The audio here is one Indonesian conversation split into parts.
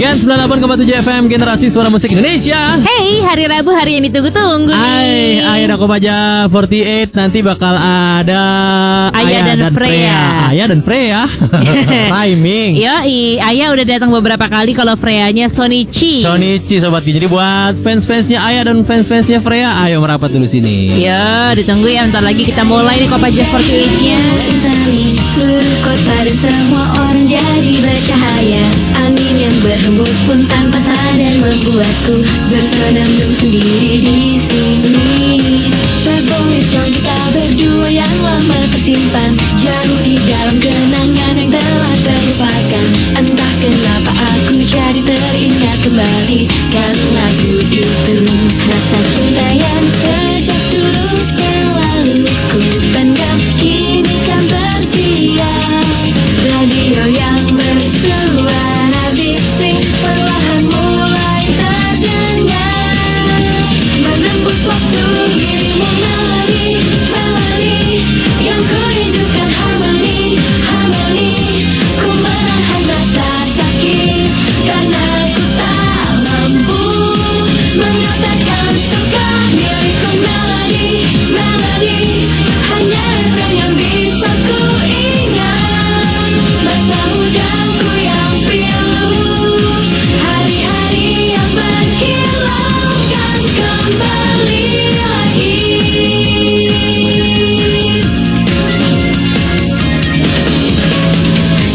Gen 98,7 FM Generasi Suara Musik Indonesia. Hey, hari Rabu, hari yang ditunggu-tunggu nih. Ayah Kopaja 48 nanti bakal ada Ayah dan Freya. Ayah dan Freya. Timing. Yoi, Ayah udah datang beberapa kali, kalau Freyanya Sonichi. Sobat Gen. Jadi buat fans-fansnya Ayah dan fans-fansnya Freya, ayo merapat dulu sini. Ya, ditunggu ya, bentar lagi kita mulai nih Kopaja 48-nya. Seluruh kota dan semua orang jadi bercahaya. Angin yang berhembus pun tanpa sadar membuatku bersenandung sendiri di sini. Favorit song kita berdua yang lama tersimpan, jauh di dalam kenangan yang telah terlupakan. Entah kenapa aku jadi teringat kembali kan lagu itu. Rasa cinta yang sejak dulu selalu ku pendam kini kan bersiar. Radio yang bersuara bising perlahan mulai terdengar, menembus waktu dirimu melodi, melodi yang ku rindukan, harmoni, harmoni. Ku menahan rasa sakit karena ku tak mampu mengatakan suka milikku. Melodi, melodi hanya refrain yang bisa ku ingat. Masa mudaku yang pilu, hari-hari yang berkilau kan kembali lagi.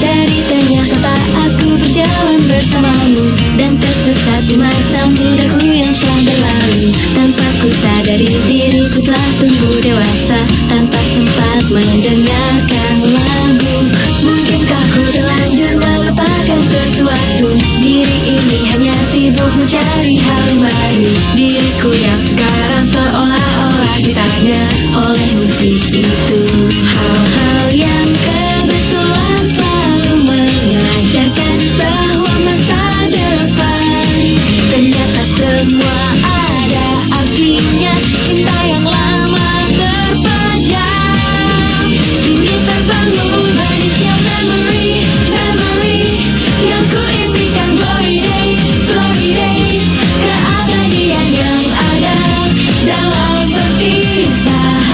Dari tengah kota aku berjalan bersamamu, dan tersesat di masa mudaku yang telah berlalu. Tanpa ku sadari diriku telah tumbuh dewasa, tanpa sempat mendengarkan lagu. Mungkinkah ku terlanjur melupakan sesuatu? Diri ini hanya sibuk mencari hal yang baru. Diriku yang sekarang seolah-olah ditanya oleh musik itu. Hal-hal yang kebetulan selalu mengajarkan bahwa masa depan ternyata semua ada artinya. Cinta yang lama terpejam kini terbangun manisnya memory, memory yang ku impikan. Glory days, glory days, keabadian yang ada dalam perpisahan.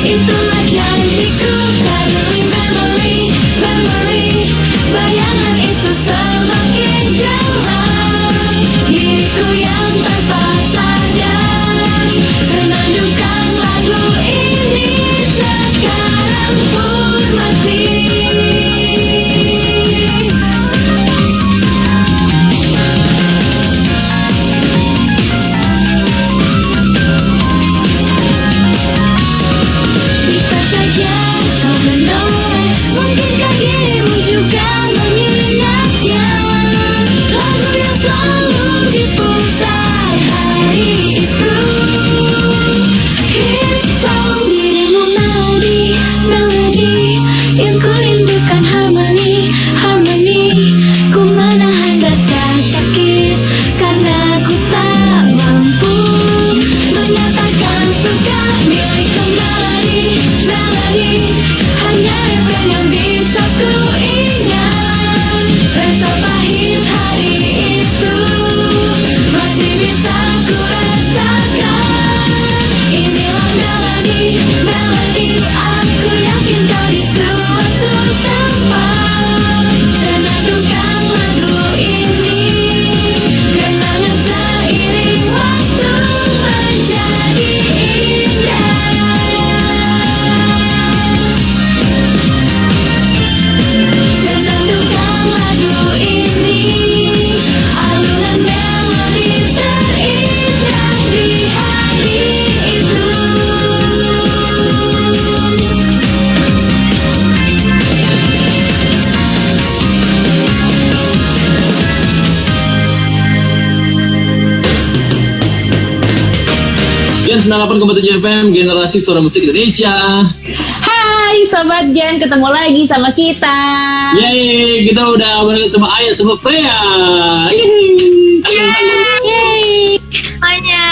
Itulah janjiku, suddenly memory, memory, bayangan itu semakin jelas. Diriku yang tanpa sadar senandungkan lagu ini sekarang pun masih. Bisa saja kau menoleh, mungkinkah dirimu juga mengingatnya. Lagu yang selalu diputar hari itu, hit song dirimu. Melodi, melodi yang ku rindukan, harmoni, harmoni. Ku menahan rasa sakit karena ku tak mampu menyatakan suka milikku. Melodi, melodi hanya refrain yang bisa ku ingat. Rasa pahit hari itu masih bisa ku rasakan. Inilah melodi, melodi aku yakin kau di suatu tempat. Senandungkan lagu ini, kenangan seiring waktu menjadi indah. Senandungkan lagu ini, alunan melodi terindah di hari itu. Gen 98,7 FM Generasi Suara Musik Indonesia. Hai Sobat Gen, ketemu lagi sama kita. Yeay, kita udah bareng sama Ayah sama Freya. Yeay, semuanya.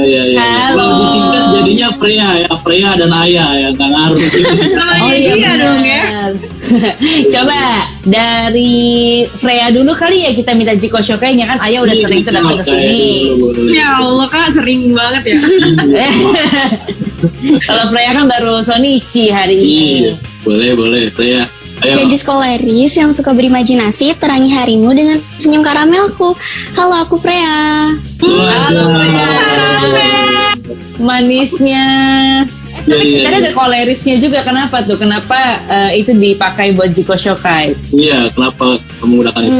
Ya. Halo. Kalau disingkat jadinya Freya ya, Freya dan Ayah ya, nggak ngaruh. Oh iya Iya dong ya. Coba dari Freya dulu kali ya, kita minta Jiko Shokai-nya, kan Ayah udah sering tuh datang ke sini. Ya Allah Kak, sering banget ya. Kalau Freya kan baru Sonichi hari ini. Boleh Freya. Ayo. Gadis koleris yang suka berimajinasi, terangi harimu dengan senyum karamelku. Halo, aku Freya. Halo Freya. Manisnya. Tapi tadi ada kolerisnya juga, kenapa tuh? Kenapa itu dipakai buat Jiko Shokai? Iya, kenapa kamu menggunakan itu?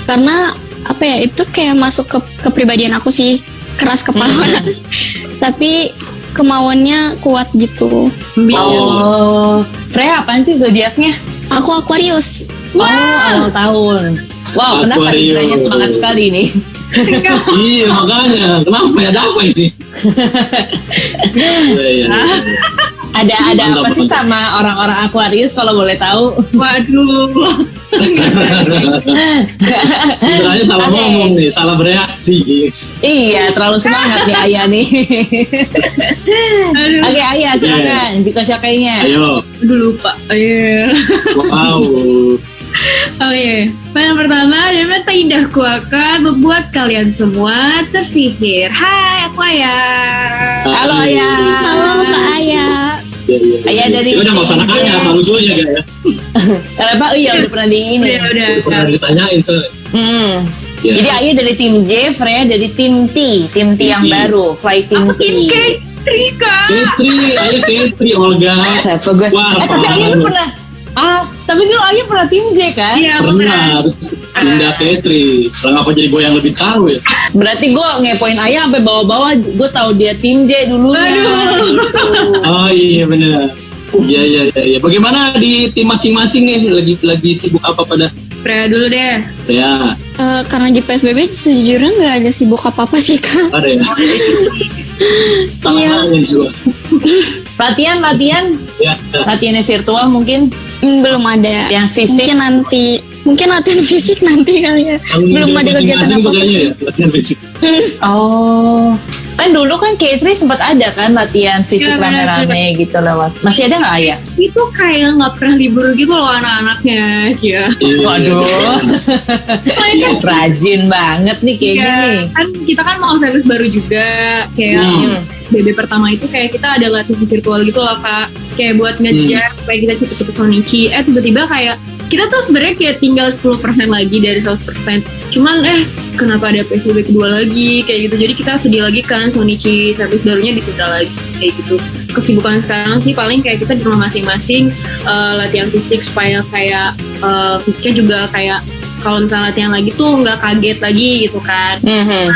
Karena apa ya, itu kayak masuk ke kepribadian aku sih, keras kepala. Tapi kemauannya kuat gitu. Oh, Freya apaan sih zodiaknya? Aku Aquarius. Oh, awal tahun. Wow, kenapa Aquarius. ditanya semangat sekali nih? Iya, makanya. Kenapa ya? Ada apa ini? Iya. Ada Mantap, apa sih mantap. sama orang-orang Aquarius kalau boleh tahu? Waduh. Sebenarnya salah Oke. ngomong nih, salah bereaksi. Iya, terlalu semangat nih Ayah nih. Aduh. Oke, Ayah silakan Jiko Shokai-nya. Ayo. Aduh lupa. Iya. Wow. Oke, yang pertama, dan mata indahku akan membuat kalian semua tersihir. Hai, aku Ayah. Halo Ayah. Halo Kak Ayah. Iya. Ayah dari- Ya udah nggak usah nanya, selalu-solunya kayak ya. Kenapa? Oh iya, udah pernah di ini. Udah. Pernah ditanyain tuh. Ya. Jadi Ayah dari tim J, Freya dari tim T yang baru, Fly Team Aku T. tim K3 Kak. Ketri, ayo Ketri, Olga. Siapa gue? Wah, Tapi Ayah parah. lu pernah. Tapi dulu Ayah pernah tim J kan? Iya, aku Pernah, terus pindah Ketri. Lah ngapa jadi gue yang lebih tahu ya? Berarti gue ngepoin Ayah sampai bawah-bawah, gue tahu dia tim J dulunya. Aduh. Gitu. Oh iya benar. Iya. Bagaimana di tim masing-masing nih? Lagi sibuk apa pada? Freya dulu deh. Ya, Karena di PSBB sejujurnya nggak ada sibuk apa-apa sih Kak. ada ya. Iya. Tangan juga. Latihan, Ya. latihannya virtual mungkin, Belum ada. yang fisik. Mungkin latihan fisik nanti kali ya. Belum ada kegiatan Masing-masing apa-apa kayaknya sih. ya, latihan fisik. Oh, kan dulu kan K3 sempat ada kan latihan fisik Iya, benar, rame-rame gitu lewat. Masih ada nggak Ayah? Itu kayak nggak pernah libur gitu loh anak-anaknya. Ya. Iya. Waduh, rajin banget nih kayaknya Ya, nih. kan kita kan mau series baru juga kayak BB pertama itu kayak kita ada latihan virtual gitu loh Kak, kayak buat ngejar supaya kita cepet-cepet Sonichi. Tiba-tiba kayak kita tuh sebenarnya kayak tinggal 10% lagi dari 100%, cuman kenapa ada PSBB kedua lagi kayak gitu, jadi kita sedih lagi kan Sonichi service barunya ditunda lagi kayak gitu. Kesibukan sekarang sih paling kayak kita di rumah masing-masing latihan fisik supaya kayak fisiknya juga kayak kalau misalnya latihan lagi tuh nggak kaget lagi gitu kan.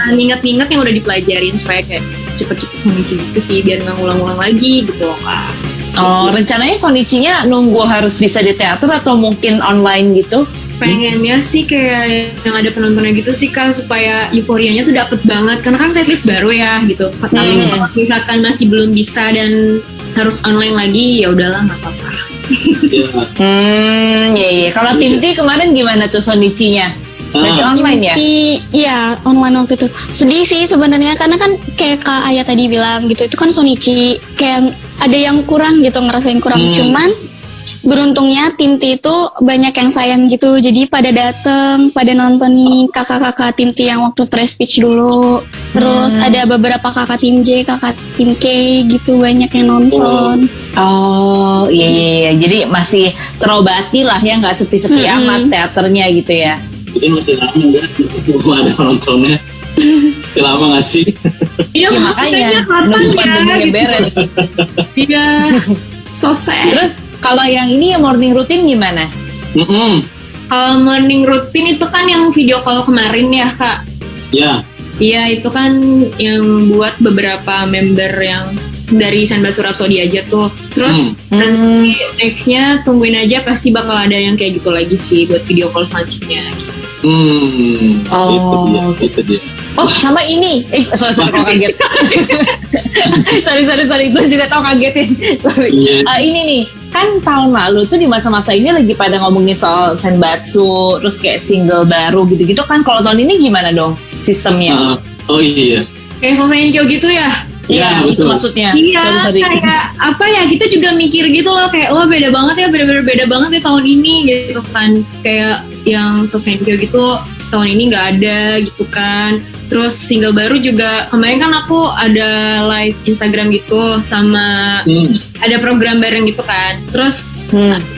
Ingat-ingat yang udah dipelajarin supaya kayak cepet-cepet Sonichi gitu sih, biar nggak ngulang-ngulang lagi gitu loh Kak. Oh, rencananya Sonichi-nya nunggu harus bisa di teater atau mungkin online gitu? Pengennya sih kayak yang ada penontonnya gitu sih Kak, supaya euforianya tuh dapet banget, karena kan setlist baru ya gitu. Tapi kalau misalkan masih belum bisa dan harus online lagi, ya udahlah nggak apa-apa. Iya. Iya. Kalau tim T kemarin gimana tuh Sonichi-nya? Berarti online ya? Iya, online waktu itu. Sedih sih sebenarnya karena kan kayak Kak Ayah tadi bilang gitu, itu kan Sonichi kayak ada yang kurang gitu, ngerasain kurang. Cuman beruntungnya tim T itu banyak yang sayang gitu, jadi pada dateng, pada nontonin kakak-kakak tim T yang waktu fresh pitch dulu. Terus ada beberapa kakak tim J, kakak tim K gitu, banyak yang nonton. Oh, iya. Jadi masih terobati lah ya, nggak sepi-sepi amat teaternya gitu ya? Jadi masih lama kan? Belum ada penontonnya. Masih lama nggak sih? Iya Ya, makanya kapan nunggu ya pandeminya gitu. beres. Iya, so sad. Terus kalau yang ini yang morning routine gimana? Kalau morning routine itu kan yang video call kemarin ya Kak. Ya. Iya itu kan yang buat beberapa member yang dari Senbatsu Rhapsody aja tuh. Terus nanti nextnya tungguin aja, pasti bakal ada yang kayak gitu lagi sih buat video call selanjutnya. Itu dia. Oh, sama ini. Sorry, kok kaget. sorry. Gue juga tau kagetin. Sorry. Iya. Ini nih, kan tahun lalu tuh di masa-masa ini lagi pada ngomongin soal Senbatsu, terus kayak single baru gitu-gitu kan. Kalau tahun ini gimana dong sistemnya? Oh iya. Kayak selesaiin Kyo gitu ya? Ya, itu betul. maksudnya. Iya, Sorry. kayak apa ya, kita juga mikir gitu loh, kayak wah beda banget ya, bener-bener beda banget ya tahun ini gitu kan. Kayak yang Sosenkyo gitu tahun ini nggak ada gitu kan. Terus single baru juga kemarin kan aku ada live Instagram gitu sama ada program bareng gitu kan. Terus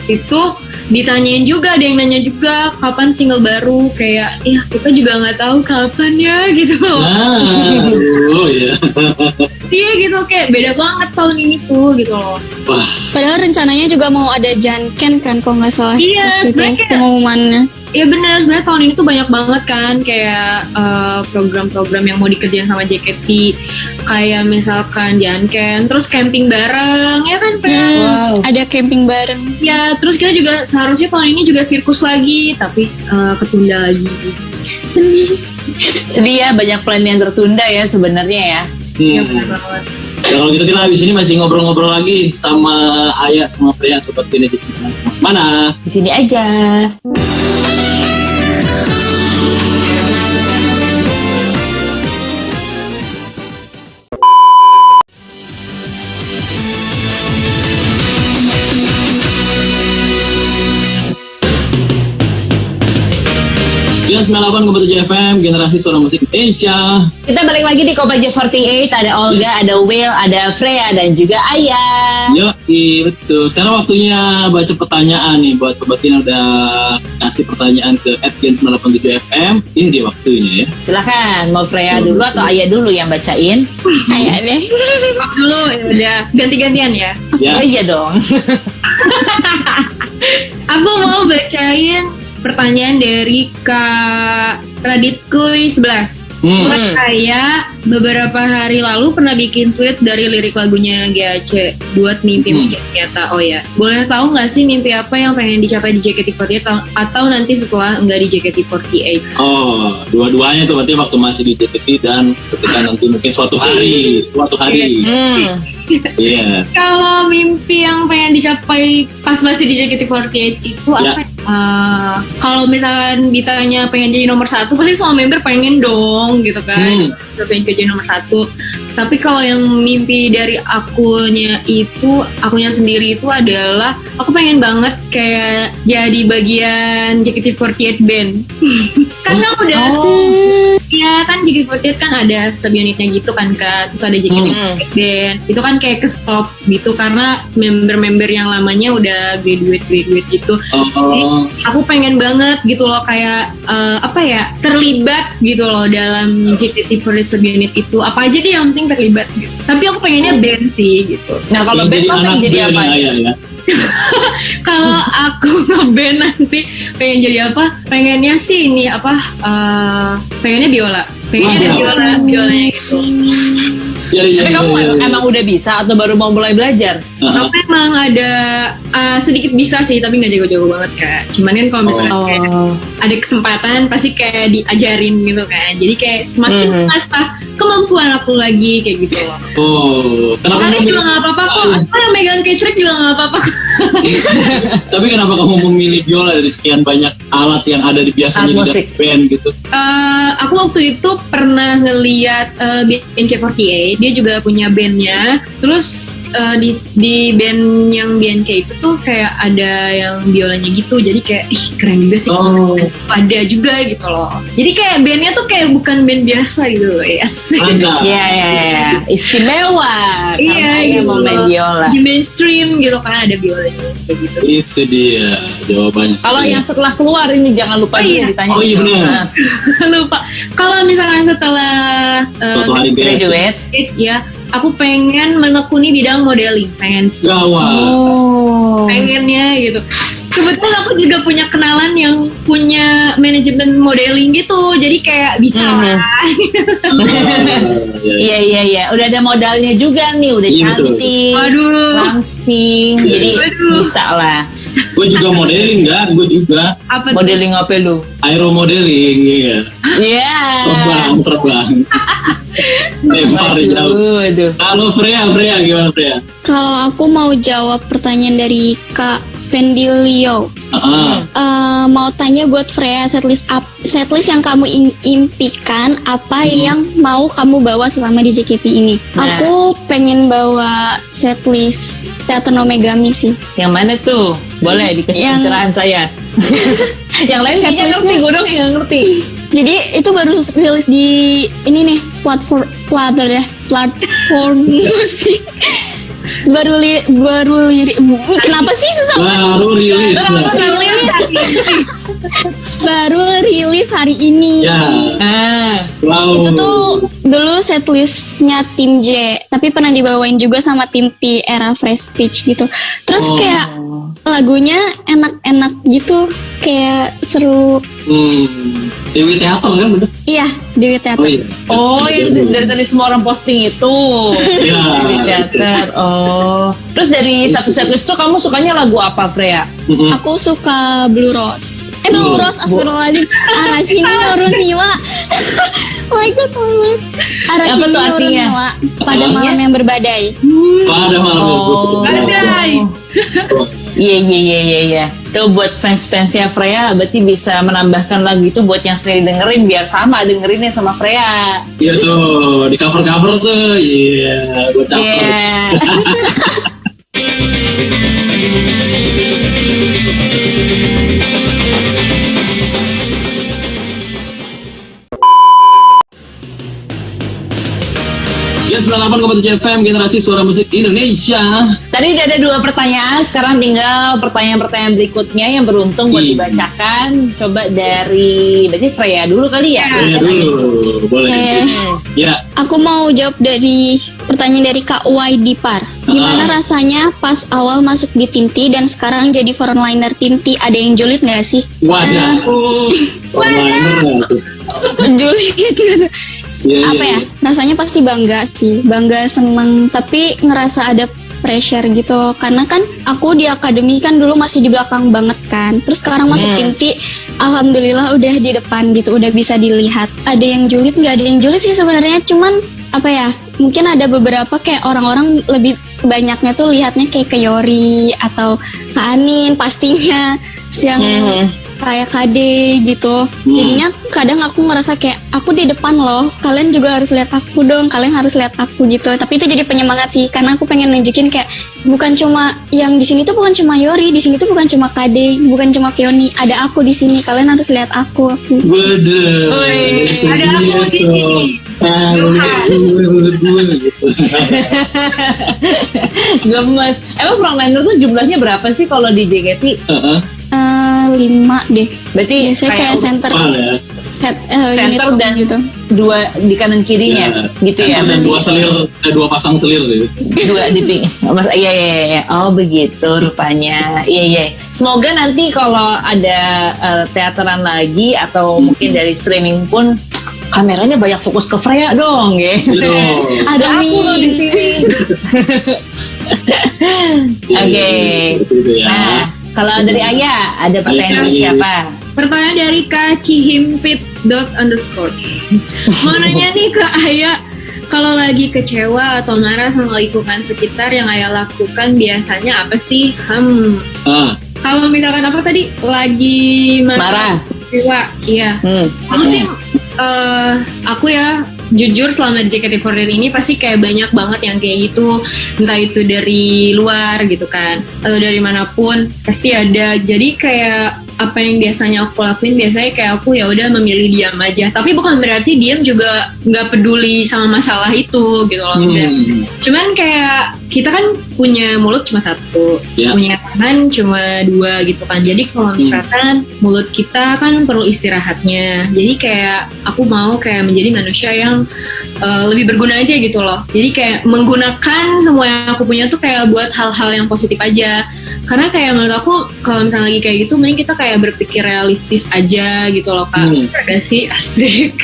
itu ditanyain juga, ada yang nanya juga kapan single baru, kayak ya kita juga nggak tahu kapan ya gitu. Oh ya. Iya gitu, kayak beda banget tahun ini tuh gitu loh. Wah, Padahal rencananya juga mau ada Janken kan kalau nggak salah. Iya, waktu itu sebenarnya kayak- pengumumannya. Iya benar, sebenarnya tahun ini tuh banyak banget kan kayak program-program yang mau dikerjain sama JKT, kayak misalkan Janken, terus camping bareng ya kan Pak? Wow. Ada camping bareng. Ya terus kita juga seharusnya tahun ini juga sirkus lagi, tapi ketunda lagi. Sedih ya, banyak plan yang tertunda ya sebenarnya ya. Ya benar banget. Ya kalau gitu kita habis ini masih ngobrol-ngobrol lagi sama Ayah sama Freya sobat Kinetic. Mana? Di sini aja. Dia 98,7 FM, generasi suara musik Indonesia. Kita balik lagi di Kopaja 48, ada Olga, ada Will, ada Freya, dan juga Ayah. Yo, betul. Sekarang waktunya baca pertanyaan nih buat sobat yang udah kasih pertanyaan ke @gen987fm. Ini dia waktunya ya. Silakan, mau Freya dulu atau Ayah dulu yang bacain? Ayah deh. Maaf dulu, ya udah ganti-gantian ya. Ya. Oh iya dong. Aku mau bacain pertanyaan dari Kak Raditkuy 11. Saya beberapa hari lalu pernah bikin tweet dari lirik lagunya GAC buat mimpi menjadi nyata. Oh ya, boleh tahu nggak sih mimpi apa yang pengen dicapai di JKT48 atau nanti setelah enggak di JKT48? Oh, dua-duanya tuh berarti waktu masih di JKT dan ketika nanti mungkin suatu hari. Iya. Kalau mimpi yang pengen dicapai pas masih di JKT48 itu Ya. apa? Kalau misalkan ditanya pengen jadi nomor 1, pasti semua member pengen dong gitu kan. Terus pengen jadi nomor 1. Tapi kalau yang mimpi dari akunya sendiri itu adalah aku pengen banget kayak jadi bagian JKT48 band. Kan kan udah Iya kan JKT48 kan ada subunitnya gitu kan Kak. Terus ada JKT48 band. Itu kan kayak ke stop gitu karena member-member yang lamanya udah graduate gitu. Jadi aku pengen banget gitu loh kayak terlibat gitu loh dalam JKT48 subunit itu. Apa aja deh yang penting terlibat gitu. Tapi aku pengennya band sih gitu. Nah kalau Yang band jadi lo anak pengen jadi band apa? Ayah ya. Kalau aku ngeband nanti pengen jadi apa? Pengennya sih ini pengennya biola. Pengennya ada biolanya gitu. Iya. Tapi kamu emang udah bisa atau baru mau mulai belajar? Aku emang ada sedikit bisa sih, tapi nggak jago-jago banget Kak. Cuman kan kalau misalnya kayak ada kesempatan pasti kayak diajarin gitu kan. Jadi kayak semakin mengasah kemampuan aku lagi kayak gitu loh. Oh, kenapa Anies kamu juga nggak apa-apa kok. Aku yang megang kecrek juga nggak apa-apa. Tapi kenapa kamu memilih biola dari sekian banyak alat yang ada di biasanya Alat di musik. band gitu? Aku waktu itu pernah ngeliat BNK48, dia juga punya bandnya. Terus di band yang BNK itu tuh kayak ada yang biolanya gitu, jadi kayak keren juga sih. Ada juga gitu loh. Jadi kayak bandnya tuh kayak bukan band biasa gitu loh ya. Mantap. Iya, istimewa. Iya, Karena gitu mau main loh. biola. Di mainstream gitu kan ada biolanya kayak gitu. Itu dia jawabannya. Kalau yang setelah keluar ini jangan lupa juga ditanya. Oh iya, benar. Nah, Lupa. Kalau misalnya setelah Suatu hari graduate. ya, aku pengen menekuni bidang modeling, pengen sih. Gawat. Pengennya gitu. Kebetulan aku juga punya kenalan yang punya manajemen modeling gitu, jadi kayak bisa lah. Iya. Udah ada modalnya juga nih, udah Iya, betul. cantik, Waduh, langsing, Iya. jadi Waduh. bisa lah. Gue juga modeling kan, gue juga apa tuh? Modeling apa lu? aero modeling, iya. Iya. Terbang. Lempar jauh. Aduh. Kalau Freya gimana Freya? Kalau aku mau jawab pertanyaan dari Kak Vendilio. Mau tanya buat Freya, setlist yang kamu impikan, apa yang mau kamu bawa selama di JKT ini? Nah. Aku pengen bawa setlist Teater No Megami sih. Yang mana tuh? Boleh dikasih Yang- pencerahan saya. Yang lain kayaknya Setlistnya- ngerti, gue dong yang ngerti. Jadi itu baru rilis di ini nih platform musik. Kenapa sih susah? Baru rilis Baru rilis hari ini. ya. Wow. Itu tuh dulu setlistnya tim J, tapi pernah dibawain juga sama tim P era Fresh Speech gitu. Terus kayak lagunya enak-enak gitu, kayak seru. Dewi Teater kan bener? Iya, Dewi Teater. Oh iya. Oh, yang dari tadi semua orang posting itu. Iya. Dari teater. Oh. Terus dari satu setlist tuh kamu sukanya lagu apa, Freya? Aku suka Blue Rose. Blue Rose, astagfirullahaladzim. Arashini Yoruniwa. Oh my god, Apa Arashini tuh artinya? Yoruniwa. Pada malam yang berbadai. Pada malam Oh. Badai. Iya. Tuh buat fans-fansnya Freya berarti bisa menambahkan lagu itu buat yang sering dengerin biar sama dengerinnya sama Freya. Iya tuh, di cover-cover tuh. Iya, gue caper. Iya. Ya 98,7 FM, generasi suara musik Indonesia. Tadi udah ada 2 pertanyaan, sekarang tinggal pertanyaan-pertanyaan berikutnya yang beruntung buat Iya. dibacakan. Coba dari berarti Freya dulu kali ya. Ya dulu, boleh. Ya, Aku mau jawab dari pertanyaan dari Kak Y Dipar. Gimana rasanya pas awal masuk di Tinti dan sekarang jadi frontliner Tinti? Ada yang julid nggak sih? wadah. Online tuh. Julid Iya, apa iya, ya? Rasanya pasti bangga sih, bangga, seneng, tapi ngerasa ada pressure gitu. Karena kan aku di akademi kan dulu masih di belakang banget kan. Terus sekarang masuk Tinti, alhamdulillah udah di depan gitu, udah bisa dilihat. Ada yang julid nggak? Ada yang julid sih sebenarnya, cuman apa ya? Mungkin ada beberapa kayak orang-orang lebih banyaknya tuh lihatnya kayak ke Yori atau ke Anin pastinya. Terus yang kayak Kade gitu. Jadinya kadang aku ngerasa kayak aku di depan loh, kalian juga harus lihat aku dong, kalian harus lihat aku gitu. Tapi itu jadi penyemangat sih, karena aku pengen nunjukin kayak bukan cuma yang di sini tuh bukan cuma Yori, di sini tuh bukan cuma Kade, bukan cuma Fioni, ada aku di sini, kalian harus lihat aku. Waduh. Ada aku di sini. Gue gitu. Gemes. Emang frontliner tuh jumlahnya berapa sih kalau di JKT? 5 deh. Berarti Biasanya kayak center ya. unit center song dan gitu. 2 di kanan kirinya gitu ya. Dan Berarti 2 pasang selir gitu. 2 di ping. Mas iya. Oh begitu rupanya. Iya. Semoga nanti kalau ada teateran lagi atau mungkin dari streaming pun kameranya banyak fokus ke Freya dong ya. Gitu. Ada aku loh di sini. Oke. Gitu ya. Nah, kalau dari Ayah ada pertanyaan dari siapa? Pertanyaan dari Kak Cihimpit _. Mau nanya nih ke Aya, kalau lagi kecewa atau marah sama lingkungan sekitar yang Aya lakukan biasanya apa sih? Kalau misalkan apa tadi? Lagi Marah. Kecewa, iya. Aku sih, aku ya jujur selama di JKT48 ini pasti kayak banyak banget yang kayak gitu, entah itu dari luar gitu kan atau dari manapun pasti ada. Jadi kayak apa yang biasanya aku lakuin, biasanya kayak aku ya udah memilih diam aja, tapi bukan berarti diam juga nggak peduli sama masalah itu gitu loh. Cuman kayak kita kan punya mulut cuma 1, punya tangan cuma 2 gitu kan. Jadi kalau misalkan mulut kita kan perlu istirahatnya, jadi kayak aku mau kayak menjadi manusia yang lebih berguna aja gitu loh. Jadi kayak menggunakan semua yang aku punya tuh kayak buat hal-hal yang positif aja. Karena kayak menurut aku kalau misalnya lagi kayak gitu, mending kita kayak berpikir realistis aja gitu loh Kak. Ada sih, asik.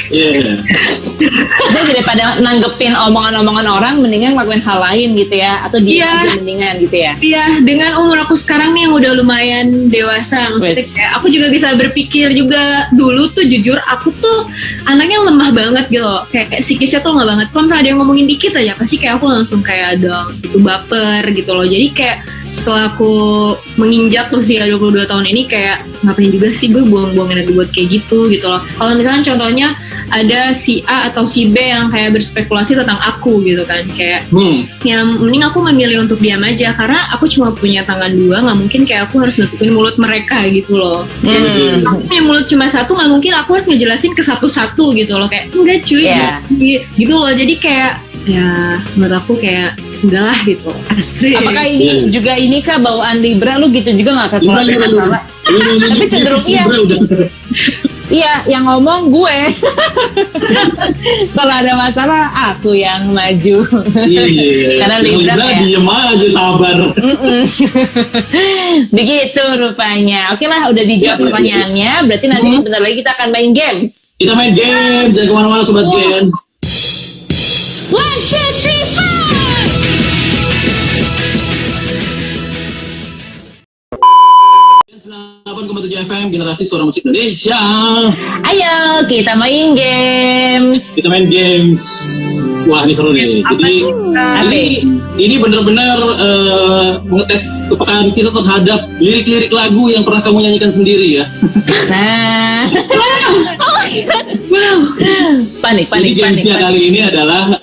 Jadi daripada nanggepin omongan-omongan orang, mendingan ngelakuin hal lain gitu ya, atau diam aja mendingan gitu ya. Iya, dengan umur aku sekarang nih yang udah lumayan dewasa, maksudnya kayak aku juga bisa berpikir juga. Dulu tuh jujur aku tuh anaknya lemah banget gitu loh, kayak psikisnya tuh lemah banget. Kalau misalnya ada yang ngomongin dikit aja pasti kayak aku langsung kayak dong gitu, baper gitu loh. Jadi kayak setelah aku menginjak usia 22 tahun ini kayak ngapain juga sih gue buang-buang energi buat kayak gitu loh. Kalau misalnya contohnya ada si A atau si B yang kayak berspekulasi tentang aku gitu kan, kayak yang mending aku memilih untuk diam aja karena aku cuma punya tangan dua, nggak mungkin kayak aku harus nutupin mulut mereka gitu loh. Dan aku punya mulut cuma satu, nggak mungkin aku harus ngejelasin ke satu-satu gitu loh, kayak enggak cuy gitu loh. Jadi kayak ya menurut aku kayak udahlah gitu. Asik. Apakah ini juga ini kah bawaan Libra lu gitu juga nggak kalau ada masalah? Tapi cenderung iya. Iya, yang ngomong gue. Kalau ada masalah aku yang maju. Karena Libra ya. Diem aja sabar. Begitu rupanya. Oke lah, udah dijawab pertanyaannya. Berarti nanti sebentar lagi kita akan main games. Kita main game, jangan kemana-mana sobat Gen. 1, 2, 3, 4. 98,7 FM Generasi Suara Musik Indonesia. Ayo kita main games. Kita main games. Wah ini seru nih. Jadi ini benar-benar mengetes kepekaan kita terhadap lirik-lirik lagu yang pernah kamu nyanyikan sendiri ya. Nah, panik. Jadi gamesnya kali ini adalah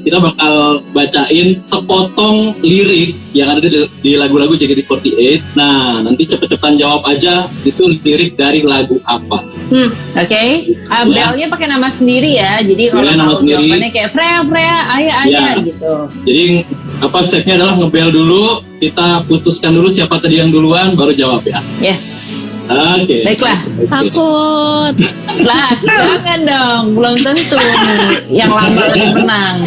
kita bakal bacain sepotong lirik yang ada di lagu-lagu JKT48. Nah, nanti cepet-cepetan jawab aja itu lirik dari lagu apa. Oke. Belnya pakai nama sendiri ya. Jadi kalau Belnya nama tahu sendiri. jawabannya kayak Freya, Aya gitu. Jadi stepnya adalah ngebel dulu, kita putuskan dulu siapa tadi yang duluan, baru jawab ya. Yes. Oke. Baiklah. Takut. Lah, jangan dong. Belum tentu nih yang lama yang menang.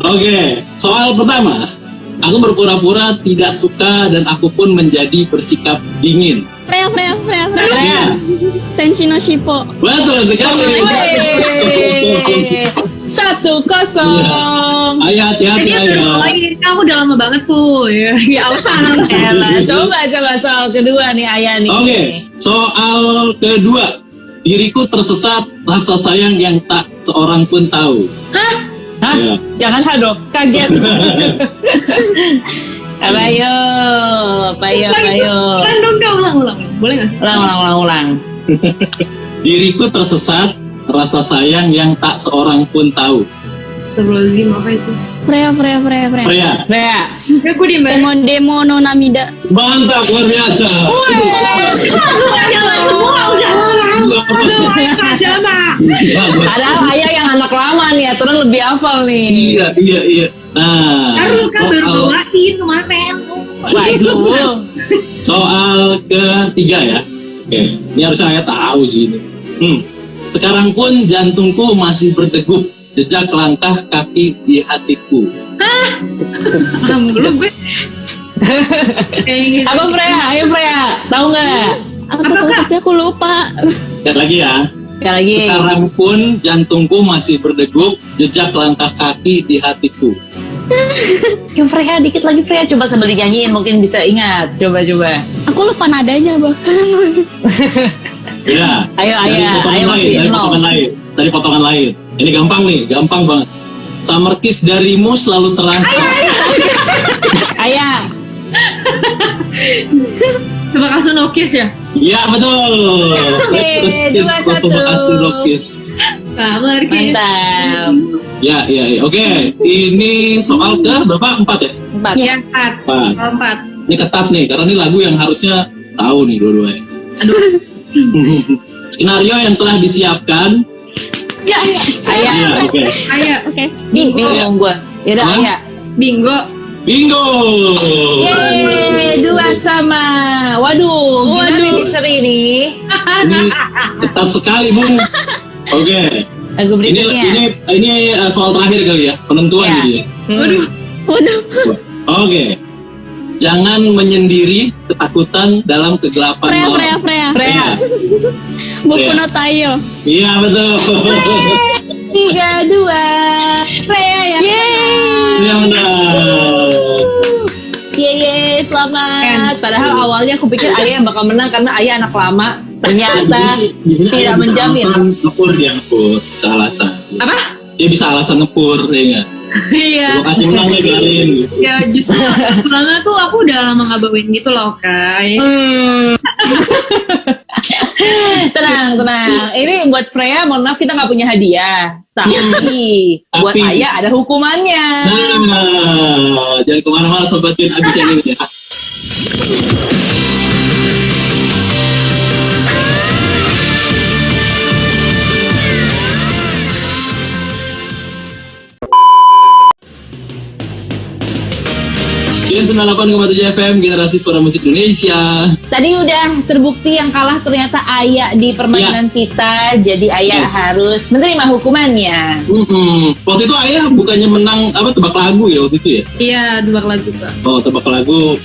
Oke, soal pertama. Aku berpura-pura tidak suka dan aku pun menjadi bersikap dingin. Freya. Freya. Tenshi no Shippo. Betul sekali. Wey. 1-0. Ayah, hati-hati Ayah. Lagi kamu udah lama banget tuh ya. Ya Allah. Coba soal kedua nih Ayah nih. Oke, soal kedua. Diriku tersesat rasa sayang yang tak seorang pun tahu. Hah? Ya. Jangan hado, kaget. Ayo. Ulang dong, ulang. Boleh nggak? Ulang. Diriku tersesat rasa sayang yang tak seorang pun tahu. Astagfirullahaladzim, apa itu? Freya. Freya, Freya. Aku diem banget. Demo no Namida. mantap, luar biasa. Padahal Ayah yang anak lama nih, aturan lebih hafal nih. Iya. Nah, Baru kan baru bawain kemarin. Waduh. soal ketiga ya. Oke, ini harusnya saya tahu sih ini. Sekarang pun jantungku masih berdegup, jejak langkah kaki di hatiku. Belum gue. Apa Freya? Ayo Freya. Tahu nggak? Aku tahu tapi aku lupa. Lihat lagi ya. Sekali lagi. Sekarang pun jantungku masih berdegup, jejak langkah kaki di hatiku. Yang Freya dikit lagi Freya. Coba sambil dinyanyiin mungkin bisa ingat. Coba. Aku lupa nadanya bahkan. Ya. Ayo masih Dari potongan lain. Ini gampang banget. Summer kiss darimu selalu terasa. Ayah. Coba kasih nokis ya. Iya betul. Oke, 2-1. Kamar kita. Mantap. Ya. Oke, ini soal ke berapa? 4 ya? 4. Ya, 4. Ini ketat nih, karena ini lagu yang harusnya tahu nih dua-duanya. Aduh. Skenario yang telah disiapkan. Ayah. Oke. Ayo. Bingung gua. Yaudah Hah? Ayah. Bingo. Bingo. Yeay, 2 sama. Waduh, gimana nih seri nih? Ini ketat sekali, Bung. Oke. Lagu berikutnya. Ini soal terakhir kali ya, penentuan Ya. jadi ya. Waduh. Oke. Jangan menyendiri ketakutan dalam kegelapan malam. Freya. Boku no Tayo. Iya betul. 3-2. Freya ya. Iya benar. Yeay, selamat. Padahal awalnya aku pikir Ayah yang bakal menang karena Ayah anak lama. Ternyata Di sini tidak ada menjamin. alasan ngepur dia ngepur. Bisa alasan. Apa? Dia bisa alasan ngepur, ya nggak? Iya. Lokasi menang nih Garin gitu. Ya justru karena tuh aku udah lama nggak bawain gitu loh Kai. Tenang. Ini buat Freya, mohon maaf kita nggak punya hadiah. Tapi buat Tapi- Ayah ada hukumannya. Nah, jangan kemana-mana sobatin abis yang ini ya. Kian 98,7 FM, generasi suara musik Indonesia. Tadi udah terbukti yang kalah ternyata Ayah di permainan kita. Jadi Ayah Yes. harus menerima hukumannya. Waktu itu Ayah bukannya menang apa tebak lagu ya waktu itu ya? Iya, tebak lagu Kak. Oh, tebak lagu.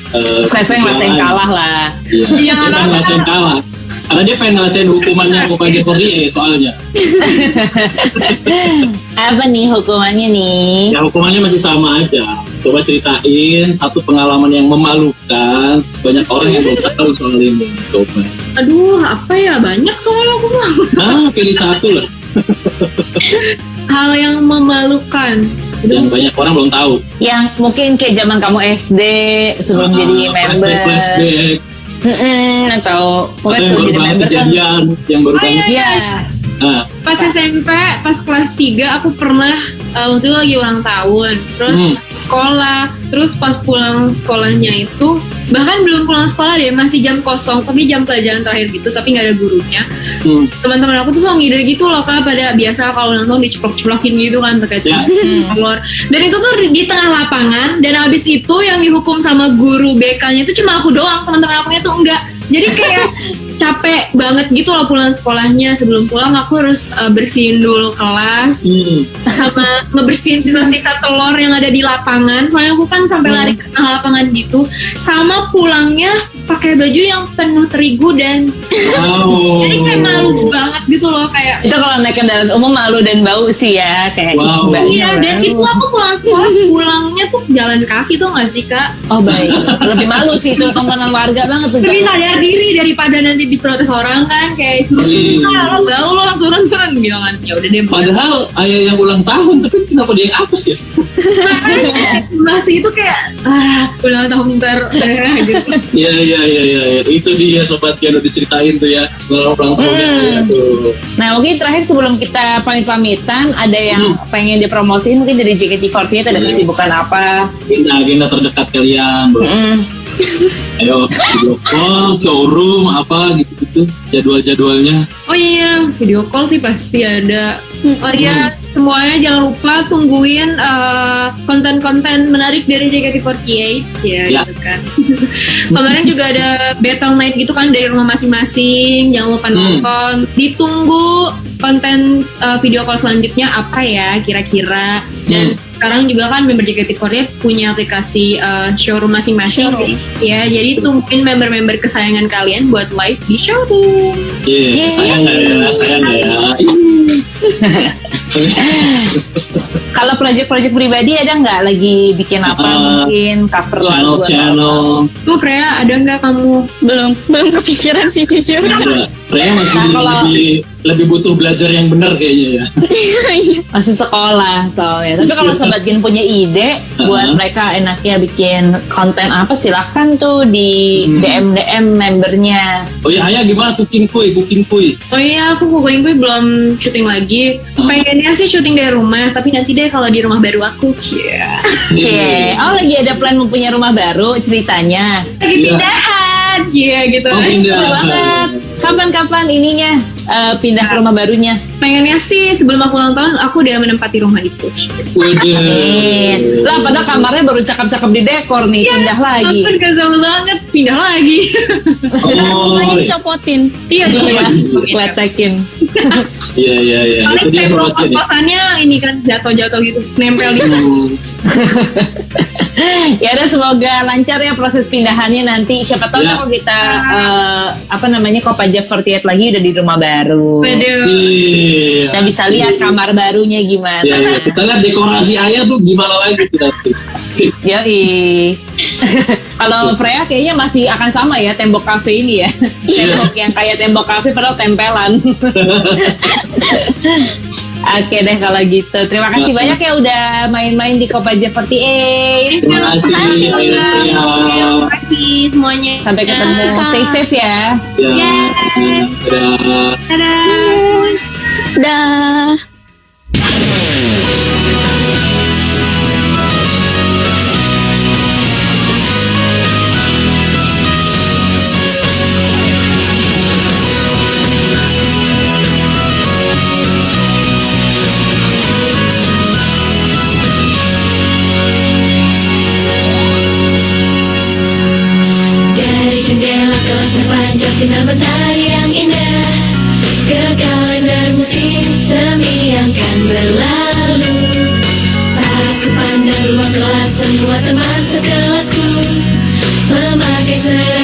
Saya ngerasain kalah lah. Iya, dia pengen ngerasain kalah. Karena dia pengen ngerasain hukumannya Kopaja 48 soalnya. Apa nih hukumannya nih? Ya hukumannya masih sama aja. Coba ceritain satu pengalaman yang memalukan. Banyak orang yang belum tahu soal ini. Coba. Aduh, apa ya? Banyak soal aku mah. Pilih satu lah. Hal yang memalukan. Yang banyak orang belum tahu. Yang mungkin kayak zaman kamu SD sebelum jadi member. Flashback. Atau Atau pokoknya yang sebelum baru jadi banget member kan. kejadian. Yang baru banget. Iya. Nah, Pas SMP, pas kelas 3 aku pernah waktu itu lagi ulang tahun. Terus sekolah. Terus pas pulang sekolahnya itu bahkan belum pulang sekolah deh, masih jam kosong, tapi jam pelajaran terakhir gitu, tapi nggak ada gurunya. Teman-teman aku tuh selalu ngide gitu loh Kak, pada biasa kalau nonton diceplok-ceplokin gitu kan terkait Ya. keluar. Dan itu tuh di tengah lapangan, dan habis itu yang dihukum sama guru BK-nya itu cuma aku doang, teman-teman akunya tuh enggak. Jadi kayak capek banget gitu loh pulang sekolahnya. Sebelum pulang aku harus bersihin dulu kelas, sama ngebersihin sisa-sisa telur yang ada di lapangan. Soalnya aku kan sampai lari ke tengah lapangan gitu. Sama pulangnya pakai baju yang penuh terigu dan wow. jadi kayak malu banget gitu loh, kayak Itu kalau naik kendaraan umum malu dan bau sih ya kayak Wow. mbaknya iya. Dan malu. itu aku pulang sekolah pulangnya tuh jalan kaki tuh nggak sih Kak? Oh baik, lebih malu sih itu tontonan warga banget tuh. Lebih sadar diri daripada nanti diprotes orang kan, kayak suruh lo gaul lo turun gitu kan. Ya udah deh. Padahal Ayah yang ulang tahun, tapi kenapa dia yang hapus ya? Masih itu kayak ulang tahun ntar gitu. Iya. Itu dia sobat yang udah diceritain tuh ya. Kalau ulang tahunnya tuh. Nah mungkin terakhir sebelum kita pamit-pamitan, ada yang pengen dipromosiin mungkin dari JKT48 ada kesibukan apa? Agenda terdekat kalian, bro. Ayo, video call, showroom, apa gitu-gitu. Jadwal-jadwalnya. Oh iya, video call sih pasti ada. Oh iya, semuanya jangan lupa tungguin konten-konten menarik dari JKT48 ya. Gitu kan. Kemarin juga ada battle night gitu kan dari rumah masing-masing. Jangan lupa nonton. Ditunggu konten video call selanjutnya apa ya kira-kira. Dan sekarang juga kan member JKT48 punya aplikasi showroom masing-masing. Ya, jadi tungguin member-member kesayangan kalian buat live di showroom. Iya, sayang nggak ya? Kalau proyek-proyek pribadi ada nggak lagi bikin apa mungkin cover lagu? Channel. Tuh Freya, ada nggak kamu? Belum kepikiran sih jujur. Ada. Freya masih Nah, kalau- lebih butuh belajar yang benar kayaknya ya. Masih sekolah soalnya. Tapi kalau Sobat Gen punya ide buat mereka enaknya bikin konten apa silahkan tuh di DM membernya. Oh ya, Ayah gimana cooking kuy? Oh iya, aku kukuin gue belum syuting lagi. Pengennya sih syuting dari rumah, tapi nanti deh kalau di rumah baru aku. Cia. Cie. Oh lagi ada plan mempunyai rumah baru ceritanya. Lagi Iya. pindahan, cia gitu. Oh, pindah. Seru banget. Kapan-kapan ininya pindah ke rumah barunya? Pengennya sih sebelum aku ulang tahun, aku udah menempati rumah itu. Waduh. Lah padahal kamarnya baru cakep-cakep di dekor nih, pindah lagi. Aku kesel banget, pindah lagi. Oh, Makanya dicopotin. Iya, Iya, kletekin. iya. Itu Paling dia tembok sobat Gen. kosannya ini kan jatuh-jatuh gitu, nempel di Ya udah semoga lancar ya proses pindahannya nanti. Siapa tahu Ya. kalau kita Kopaja 48 lagi udah di rumah baru. Waduh. Iya. Kita bisa lihat kamar barunya gimana. Iya. Kita lihat dekorasi Ayah tuh gimana lagi kita tuh. Asik. Yoi. Kalau Freya kayaknya masih akan sama ya tembok kafe ini ya. Tembok yang kayak tembok kafe padahal tempelan. Oke deh kalau gitu. Terima kasih banyak ya udah main-main di Kopaja 48. Terima kasih. kasih, Ayo, Kak. Frea. Terima kasih semuanya. Sampai ketemu. Terima kasih, Kak. Stay safe ya. Ya, dadah. Dadah. Dah. Dari jendela kelas terpanjang sinar matahari yang indah, ke kalender musim semi yang kan berlalu. Saat ku pandang ruang kelas, semua teman sekelasku memakai seragam